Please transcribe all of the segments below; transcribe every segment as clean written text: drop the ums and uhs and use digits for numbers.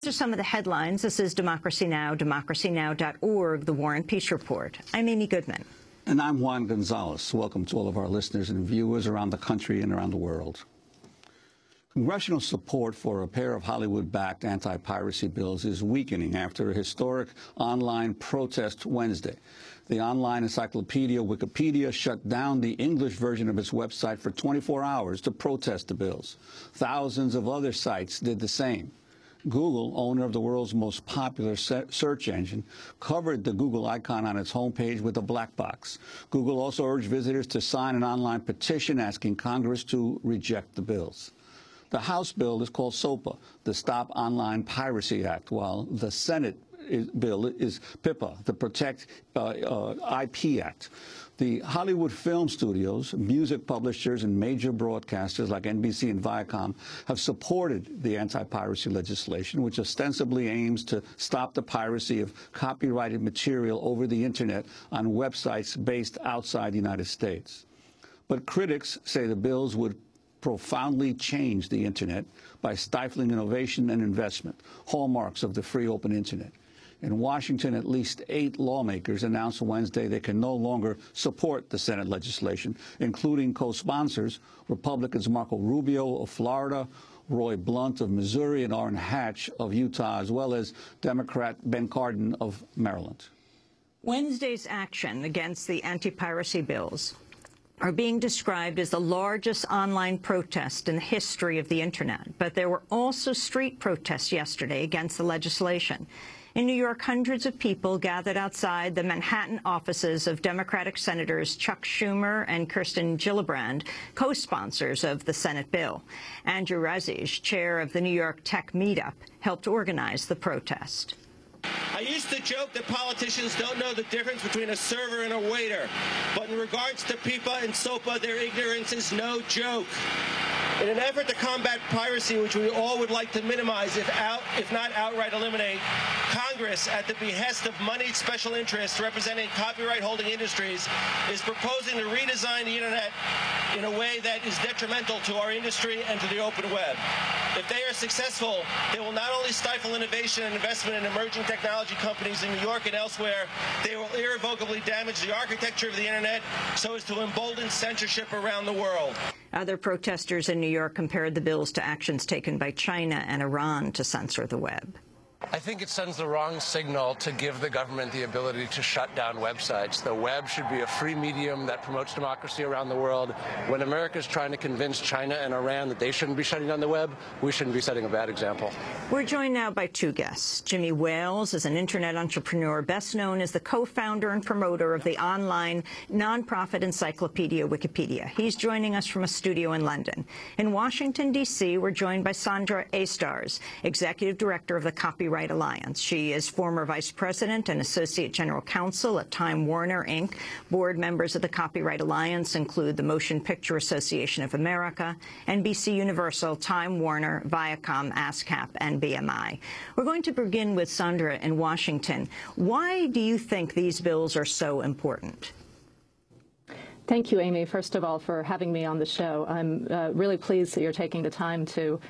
are some of the headlines. This is Democracy Now!, democracynow.org, The War and Peace Report. I'm Amy Goodman. And I'm Juan Gonzalez. Welcome to all of our listeners and viewers around the country and around the world. Congressional support for a pair of Hollywood-backed anti-piracy bills is weakening after a historic online protest Wednesday. The online encyclopedia Wikipedia shut down the English version of its website for 24 hours to protest the bills. Thousands of other sites did the same. Google, owner of the world's most popular search engine, covered the Google icon on its homepage with a black box. Google also urged visitors to sign an online petition asking Congress to reject the bills. The House bill is called SOPA, the Stop Online Piracy Act, while the Senate bill is PIPA, the Protect IP Act. The Hollywood film studios, music publishers, and major broadcasters like NBC and Viacom have supported the anti-piracy legislation, which ostensibly aims to stop the piracy of copyrighted material over the Internet on websites based outside the United States. But critics say the bills would profoundly change the Internet by stifling innovation and investment, hallmarks of the free open Internet. In Washington, at least 8 lawmakers announced Wednesday they can no longer support the Senate legislation, including co-sponsors, Republicans Marco Rubio of Florida, Roy Blunt of Missouri, and Orrin Hatch of Utah, as well as Democrat Ben Cardin of Maryland. Wednesday's action against the anti-piracy bills are being described as the largest online protest in the history of the Internet. But there were also street protests yesterday against the legislation. In New York, hundreds of people gathered outside the Manhattan offices of Democratic Senators Chuck Schumer and Kirsten Gillibrand, co-sponsors of the Senate bill. Andrew Razish, chair of the New York Tech Meetup, helped organize the protest. I used to joke that politicians don't know the difference between a server and a waiter. But in regards to PIPA and SOPA, their ignorance is no joke. In an effort to combat piracy, which we all would like to minimize, if not outright eliminate, Congress, at the behest of moneyed special interests representing copyright-holding industries, is proposing to redesign the Internet in a way that is detrimental to our industry and to the open web. If they are successful, they will not only stifle innovation and investment in emerging technology companies in New York and elsewhere, they will irrevocably damage the architecture of the Internet so as to embolden censorship around the world. Other protesters in New York compared the bills to actions taken by China and Iran to censor the web. I think it sends the wrong signal to give the government the ability to shut down websites. The web should be a free medium that promotes democracy around the world. When America is trying to convince China and Iran that they shouldn't be shutting down the web, we shouldn't be setting a bad example. We're joined now by 2 guests. Jimmy Wales is an internet entrepreneur, best known as the co-founder and promoter of the online nonprofit encyclopedia Wikipedia. He's joining us from a studio in London. In Washington, D.C., we're joined by Sandra Aistars, executive director of the Copyright Alliance. She is former vice president and associate general counsel at Time Warner, Inc. Board members of the Copyright Alliance include the Motion Picture Association of America, NBC Universal, Time Warner, Viacom, ASCAP, and BMI. We're going to begin with Sandra in Washington. Why do you think these bills are so important? Thank you, Amy, first of all, for having me on the show. I'm really pleased that you're taking the time to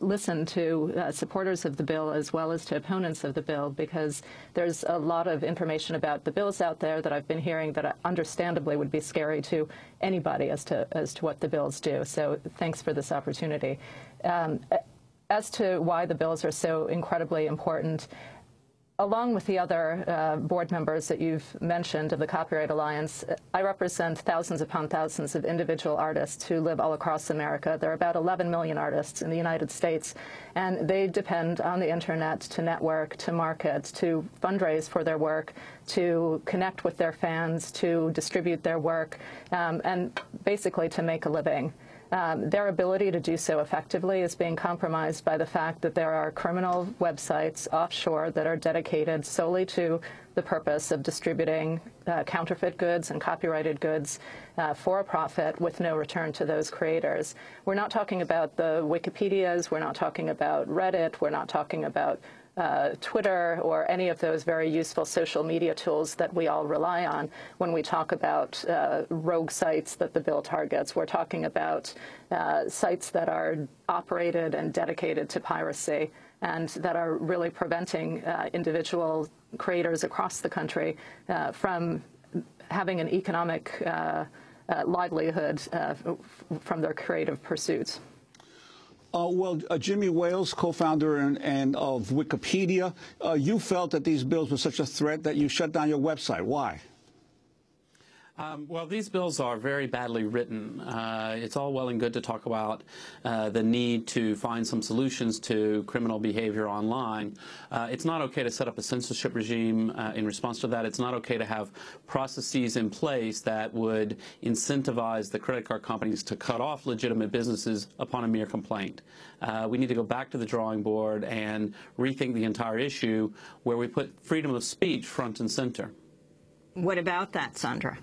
listen to supporters of the bill as well as to opponents of the bill, because there's a lot of information about the bills out there that I've been hearing that understandably would be scary to anybody as to what the bills do. So thanks for this opportunity. As to why the bills are so incredibly important, along with the other board members that you've mentioned of the Copyright Alliance, I represent thousands upon thousands of individual artists who live all across America. There are about 11 million artists in the United States, and they depend on the Internet to network, to market, to fundraise for their work, to connect with their fans, to distribute their work, and basically to make a living. Their ability to do so effectively is being compromised by the fact that there are criminal websites offshore that are dedicated solely to the purpose of distributing counterfeit goods and copyrighted goods for a profit with no return to those creators. We're not talking about the Wikipedias, we're not talking about Reddit, we're not talking about Twitter or any of those very useful social media tools that we all rely on when we talk about rogue sites that the bill targets. We're talking about sites that are operated and dedicated to piracy. and that are really preventing individual creators across the country from having an economic livelihood from their creative pursuits. Jimmy Wales, co-founder and of Wikipedia, you felt that these bills were such a threat that you shut down your website. Why? Well, these bills are very badly written. It's all well and good to talk about the need to find some solutions to criminal behavior online. It's not okay to set up a censorship regime in response to that. It's not okay to have processes in place that would incentivize the credit card companies to cut off legitimate businesses upon a mere complaint. We need to go back to the drawing board and rethink the entire issue, where we put freedom of speech front and center. What about that, Sandra?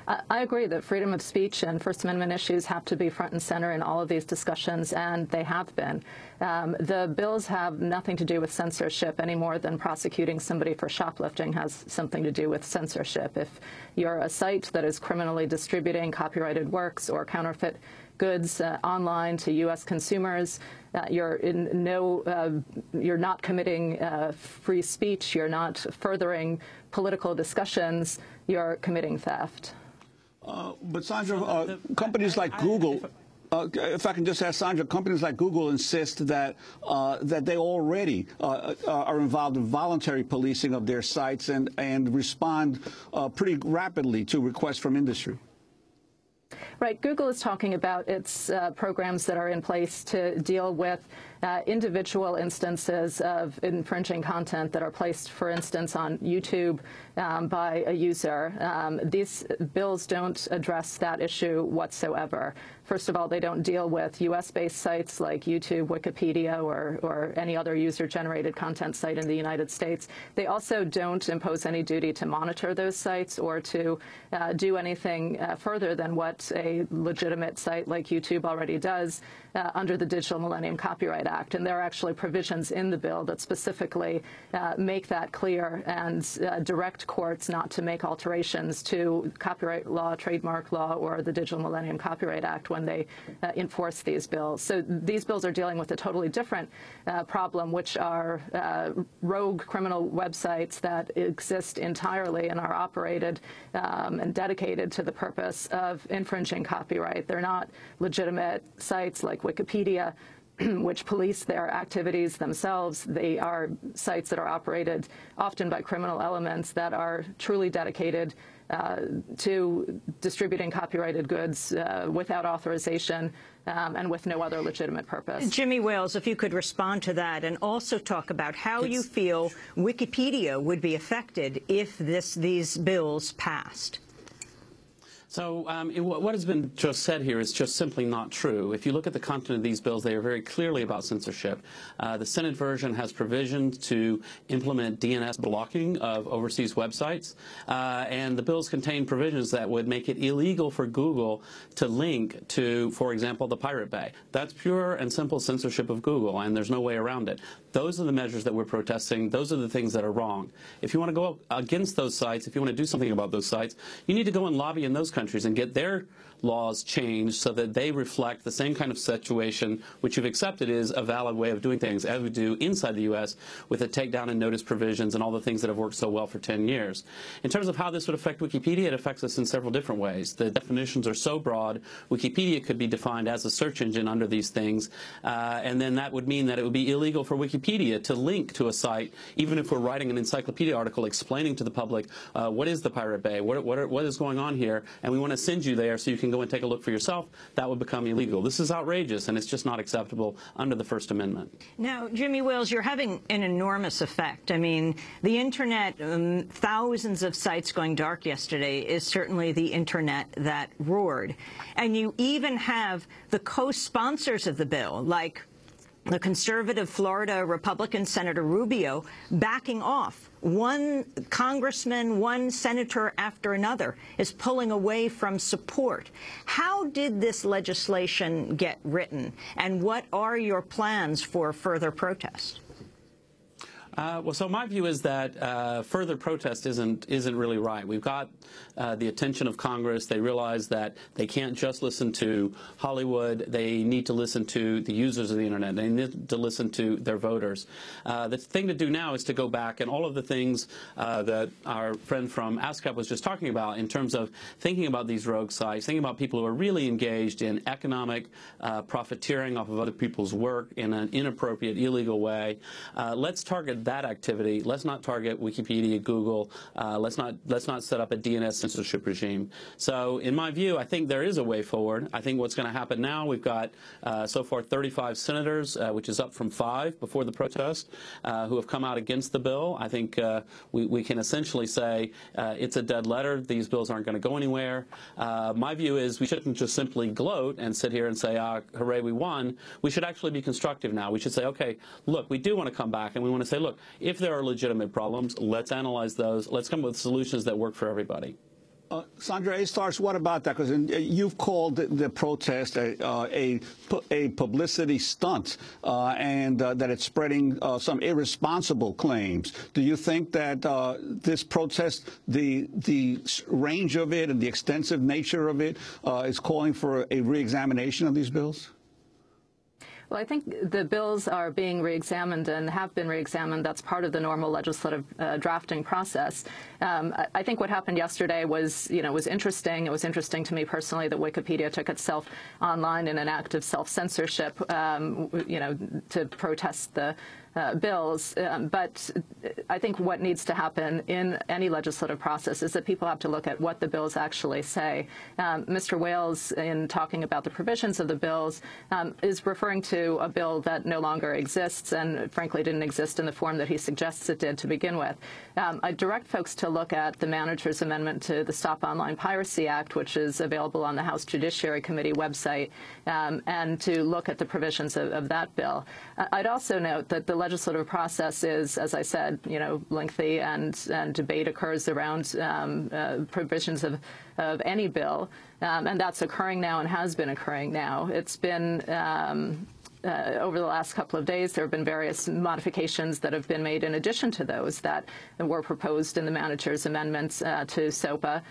I agree that freedom of speech and First Amendment issues have to be front and center in all of these discussions, and they have been. The bills have nothing to do with censorship any more than prosecuting somebody for shoplifting has something to do with censorship. If you're a site that is criminally distributing copyrighted works or counterfeit goods online to U.S. consumers, you're not committing free speech, you're not furthering political discussions, you're committing theft. But Sandra, companies like Google, if I can just ask Sandra, companies like Google insist that that they already are involved in voluntary policing of their sites and respond pretty rapidly to requests from industry. Right. Google is talking about its programs that are in place to deal with individual instances of infringing content that are placed, for instance, on YouTube by a user. These bills don't address that issue whatsoever. First of all, they don't deal with U.S.-based sites like YouTube, Wikipedia, or any other user-generated content site in the United States. They also don't impose any duty to monitor those sites or to do anything further than what a legitimate site like YouTube already does under the Digital Millennium Copyright Act. And there are actually provisions in the bill that specifically make that clear and direct courts not to make alterations to copyright law, trademark law, or the Digital Millennium Copyright Act when they enforce these bills. So these bills are dealing with a totally different problem, which are rogue criminal websites that exist entirely and are operated and dedicated to the purpose of infringing copyright. They're not legitimate sites like Wikipedia, which police their activities themselves. They are sites that are operated often by criminal elements that are truly dedicated to distributing copyrighted goods without authorization and with no other legitimate purpose. Jimmy Wales, if you could respond to that and also talk about how you feel Wikipedia would be affected if these bills passed. So what has been just said here is just simply not true. If you look at the content of these bills, they are very clearly about censorship. The Senate version has provisions to implement DNS blocking of overseas websites, and the bills contain provisions that would make it illegal for Google to link to, for example, the Pirate Bay. That's pure and simple censorship of Google, and there's no way around it. Those are the measures that we're protesting. Those are the things that are wrong. If you want to go against those sites, if you want to do something about those sites, you need to go and lobby in those countries and get their laws changed so that they reflect the same kind of situation which you've accepted is a valid way of doing things, as we do inside the U.S. with the takedown and notice provisions and all the things that have worked so well for 10 years. In terms of how this would affect Wikipedia, it affects us in several different ways. The definitions are so broad, Wikipedia could be defined as a search engine under these things, and then that would mean that it would be illegal for Wikipedia to link to a site, even if we're writing an encyclopedia article explaining to the public what is the Pirate Bay, what is going on here, and we want to send you there so you can go and take a look for yourself. That would become illegal. This is outrageous, and it's just not acceptable under the First Amendment. Now, Jimmy Wales, you're having an enormous effect. I mean, the Internet, thousands of sites going dark yesterday is certainly the Internet that roared. And you even have the co-sponsors of the bill, like the conservative Florida Republican Senator Rubio, backing off. One congressman, one senator after another is pulling away from support. How did this legislation get written, and what are your plans for further protest? Well, so my view is that further protest isn't really right. We've got the attention of Congress. They realize that they can't just listen to Hollywood. They need to listen to the users of the internet. They need to listen to their voters. The thing to do now is to go back and all of the things that our friend from ASCAP was just talking about in terms of thinking about these rogue sites, thinking about people who are really engaged in economic profiteering off of other people's work in an inappropriate, illegal way. Let's target that activity. Let's not target Wikipedia, Google. Let's not set up a DNS censorship regime. So in my view, I think there is a way forward. I think what's going to happen now, we've got so far 35 senators, which is up from 5 before the protest, who have come out against the bill. I think we can essentially say it's a dead letter. These bills aren't going to go anywhere. My view is we shouldn't just simply gloat and sit here and say, hooray, we won. We should actually be constructive now. We should say, okay, look, we do want to come back, and we want to say, look, if there are legitimate problems, let's analyze those. Let's come up with solutions that work for everybody. Sandra Aistars, what about that? Because you've called the protest a publicity stunt and that it's spreading some irresponsible claims. Do you think that this protest, the range of it and the extensive nature of it is calling for a reexamination of these bills? Well, I think the bills are being reexamined and have been reexamined. That's part of the normal legislative drafting process. I think what happened yesterday was interesting. It was interesting to me personally that Wikipedia took itself online in an act of self-censorship, to protest the bills. But I think what needs to happen in any legislative process is that people have to look at what the bills actually say. Mr. Wales, in talking about the provisions of the bills, is referring to a bill that no longer exists and, frankly, didn't exist in the form that he suggests it did to begin with. I direct folks to look at the manager's amendment to the Stop Online Piracy Act, which is available on the House Judiciary Committee website, and to look at the provisions of that bill. I'd also note that the legislative process is, as I said, lengthy, and debate occurs around provisions of any bill, and that's occurring now and has been occurring now. It's been over the last couple of days, there have been various modifications that have been made in addition to those that were proposed in the manager's amendments to SOPA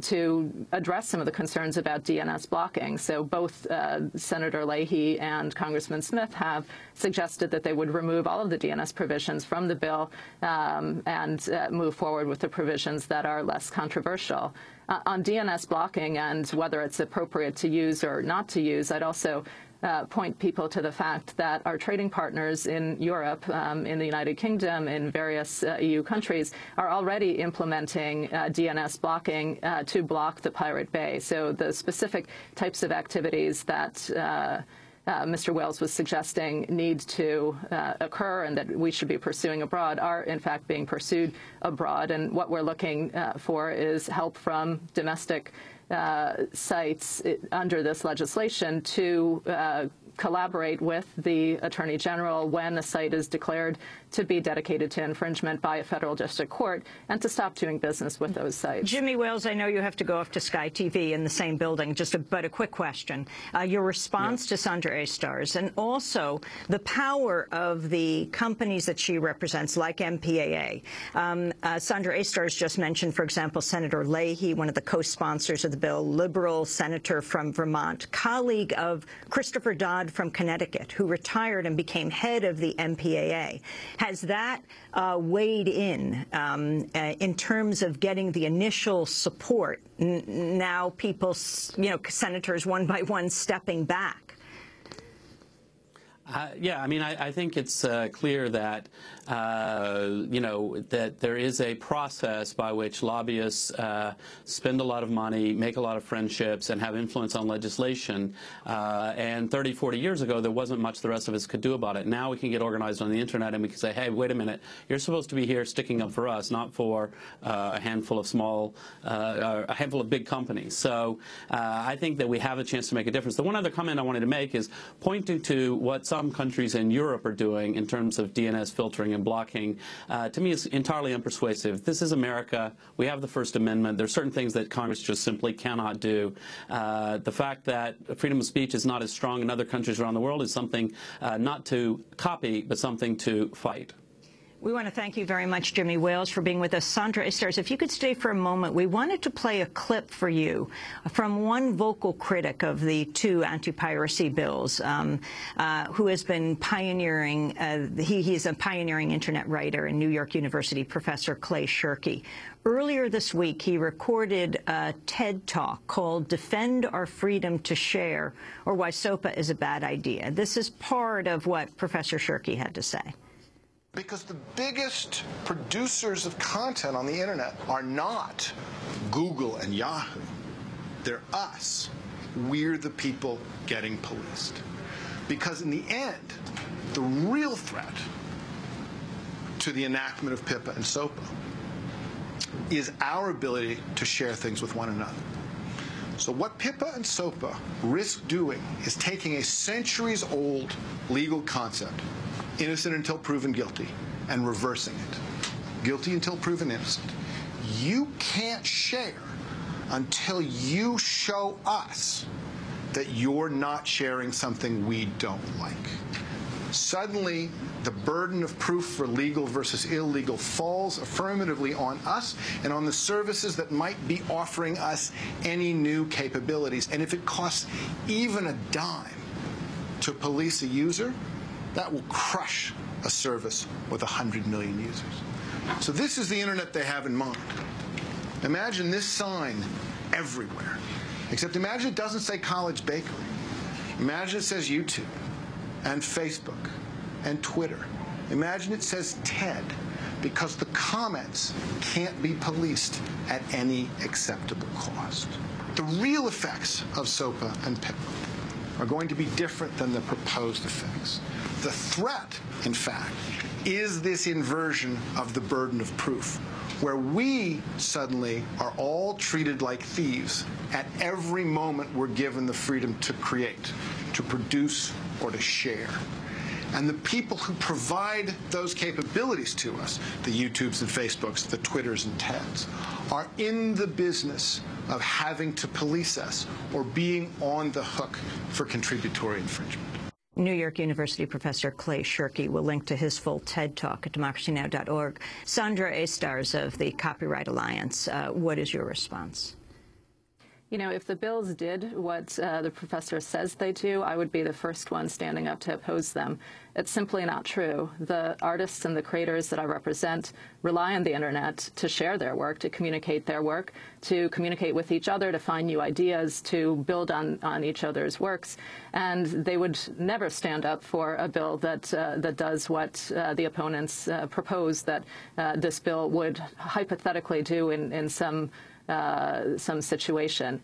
to address some of the concerns about DNS blocking. So both Senator Leahy and Congressman Smith have suggested that they would remove all of the DNS provisions from the bill and move forward with the provisions that are less controversial. On DNS blocking and whether it's appropriate to use or not to use, I'd also point people to the fact that our trading partners in Europe, in the United Kingdom, in various EU countries, are already implementing DNS blocking to block the Pirate Bay. So the specific types of activities that Mr. Wales was suggesting need to occur and that we should be pursuing abroad are, in fact, being pursued abroad. And what we're looking for is help from domestic sites under this legislation to collaborate with the Attorney General when a site is declared to be dedicated to infringement by a federal district court, and to stop doing business with those sites. Jimmy Wales, I know you have to go off to Sky TV in the same building, but a quick question. Your response to Sandra Aistars, and also the power of the companies that she represents, like MPAA. Sandra Aistars just mentioned, for example, Senator Leahy, one of the co-sponsors of the bill, liberal senator from Vermont, colleague of Christopher Dodd from Connecticut, who retired and became head of the MPAA. Has that weighed in terms of getting the initial support? Now people, senators one by one stepping back? Yeah, I mean, I think it's clear that, that there is a process by which lobbyists spend a lot of money, make a lot of friendships, and have influence on legislation. And 30, 40 years ago, there wasn't much the rest of us could do about it. Now we can get organized on the Internet, and we can say, hey, wait a minute, you're supposed to be here sticking up for us, not for a handful of big companies. So I think that we have a chance to make a difference. The one other comment I wanted to make is pointing to what some countries in Europe are doing in terms of DNS filtering and blocking, to me is entirely unpersuasive. This is America. We have the First Amendment. There are certain things that Congress just simply cannot do. The fact that freedom of speech is not as strong in other countries around the world is something not to copy, but something to fight. We want to thank you very much, Jimmy Wales, for being with us. Sandra Aistars, if you could stay for a moment, we wanted to play a clip for you from one vocal critic of the two anti-piracy bills, who has been pioneering, he's a pioneering Internet writer and New York University professor, Clay Shirky. Earlier this week, he recorded a TED Talk called Defend Our Freedom to Share, or Why SOPA is a Bad Idea. This is part of what Professor Shirky had to say. Because the biggest producers of content on the internet are not Google and Yahoo. They're us. We're the people getting policed. Because in the end, the real threat to the enactment of PIPA and SOPA is our ability to share things with one another. So what PIPA and SOPA risk doing is taking a centuries-old legal concept, innocent until proven guilty, and reversing it. Guilty until proven innocent. You can't share until you show us that you're not sharing something we don't like. Suddenly, the burden of proof for legal versus illegal falls affirmatively on us and on the services that might be offering us any new capabilities. And if it costs even a dime to police a user, that will crush a service with 100 million users. So this is the internet they have in mind. Imagine this sign everywhere. Except imagine it doesn't say College Bakery. Imagine it says YouTube and Facebook and Twitter. Imagine it says TED, because the comments can't be policed at any acceptable cost. The real effects of SOPA and PIPA are going to be different than the proposed effects. The threat, in fact, is this inversion of the burden of proof, where we suddenly are all treated like thieves at every moment we're given the freedom to create, to produce, or to share. And the people who provide those capabilities to us, the YouTubes and Facebooks, the Twitters and TEDs, are in the business of having to police us or being on the hook for contributory infringement. New York University professor Clay Shirky will link to his full TED Talk at democracynow.org. Sandra Aistars of the Copyright Alliance, what is your response? You know, if the bills did what the professor says they do, I would be the first one standing up to oppose them. It's simply not true. The artists and the creators that I represent rely on the internet to share their work, to communicate their work, to communicate with each other, to find new ideas, to build on each other's works. And they would never stand up for a bill that does what the opponents propose that this bill would hypothetically do in some situation.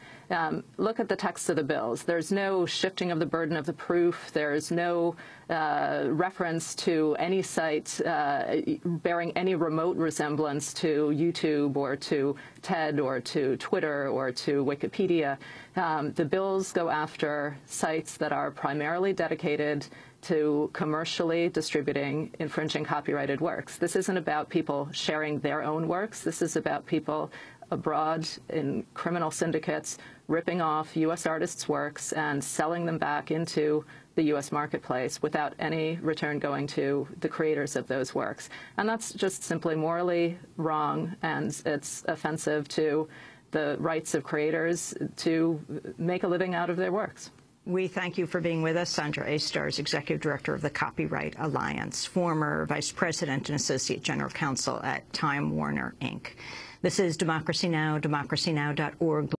Look at the text of the bills. There's no shifting of the burden of the proof. There's no reference to any site bearing any remote resemblance to YouTube or to TED or to Twitter or to Wikipedia. The bills go after sites that are primarily dedicated to commercially distributing infringing copyrighted works. This isn't about people sharing their own works. This is about people abroad in criminal syndicates ripping off U.S. artists' works and selling them back into the U.S. marketplace without any return going to the creators of those works. And that's just simply morally wrong, and it's offensive to the rights of creators to make a living out of their works. We thank you for being with us. Sandra Aistars, Executive Director of the Copyright Alliance, former Vice President and Associate General Counsel at Time Warner, Inc. This is Democracy Now!, democracynow.org.